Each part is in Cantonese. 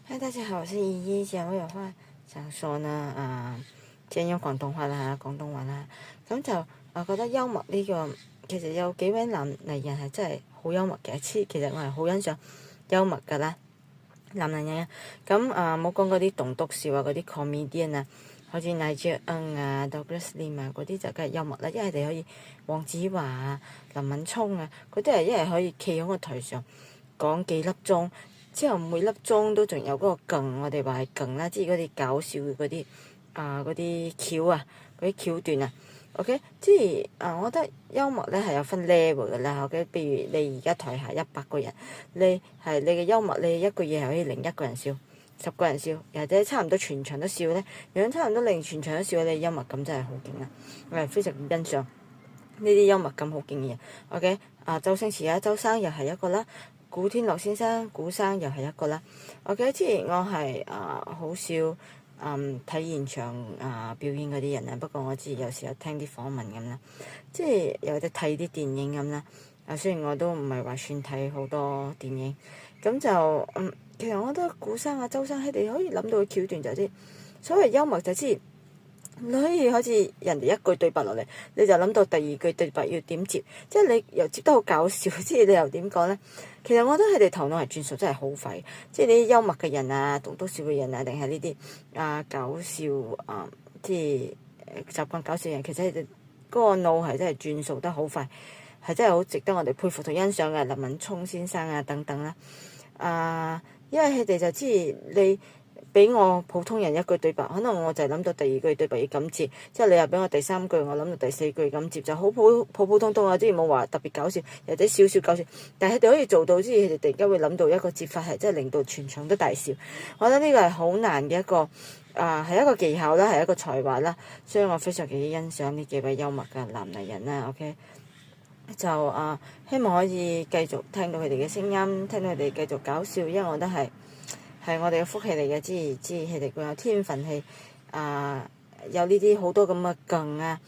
嗨，大家好，我是依依。我有話想說呢，先用廣東話啦，廣東話啦。咁就覺得幽默呢個其實有幾位男藝人係真係好幽默嘅。其實我係好欣賞幽默噶啦，男藝人。咁冇講嗰啲棟篤笑啊，嗰啲 comedian 啊，好似黎智英啊、Douglas Lim 啊嗰啲就梗係幽默啦。因為佢哋可以黃子華啊、林敏聰啊，佢都係一係可以企喺個台上講幾粒鐘。之後每粒鐘都仲有嗰個梗，我哋話係梗啦，即係嗰啲搞笑嗰啲嗰啲橋啊，嗰啲橋段啊。OK， 即係我覺得幽默咧係有分 level 㗎啦。OK， 譬如你而家台下100個人，你嘅幽默，你一句嘢係可以令1個人笑、10個人笑，或者差唔多全場都笑咧，樣差唔多令全場都笑，你幽默感真係好勁啊！我係非常欣賞呢啲幽默感好勁嘅嘢。OK， 周星馳啊，周生又係一個啦。古天樂先生、古生又係一個啦。OK， 之前我係好少睇現場表演嗰啲人啊，不過我知有時候聽啲訪問咁啦，即係有得睇啲電影咁啦。雖然我都唔係話算睇好多電影，咁就其實我覺得古生啊、周生佢哋可以諗到嘅橋段就係啲所謂幽默就知。你可以好似人哋一句對白落嚟，你就諗到第二句對白要點接，即係你又接得好搞笑，即係你又點講呢？其實我覺得佢哋頭腦係轉數真係好快，即係啲幽默嘅人啊、棟篤笑嘅人啊，定係呢啲搞笑即係習慣搞笑嘅人，其實佢哋嗰個腦係真係轉數得好快，係真係好值得我哋佩服同欣賞嘅。林敏聰先生啊等等啦，因為佢哋就知你。俾我普通人一句對白，可能我就諗到第二句對白要咁接，之後你又俾我第3句，我諗到第4句咁接，就好普通啊！之前冇話特別搞笑，或者少少搞笑，但係佢哋可以做到，即係佢哋突然間會諗到一個接法係真係令到全場都大笑。我覺得呢個係好難嘅一個係一個技巧啦，係一個才華啦，所以我非常幾欣賞呢幾位幽默嘅男藝人啦。OK， 就希望可以繼續聽到佢哋嘅聲音，聽到佢哋繼續搞笑，因為我覺得係我哋嘅福氣嚟嘅，知佢哋會有天分係有呢啲好多咁嘅梗啊。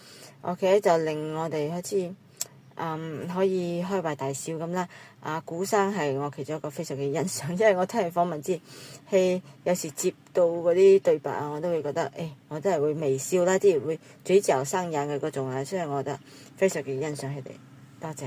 OK， 就令我哋好似可以開懷大笑咁啦。古生係我其中一個非常嘅欣賞，因為我聽佢訪問之係有時接到嗰啲對白我都會覺得我真係會微笑啦，即係會嘴角生癢嘅嗰種啊，所以我覺得非常嘅欣賞佢哋。多謝。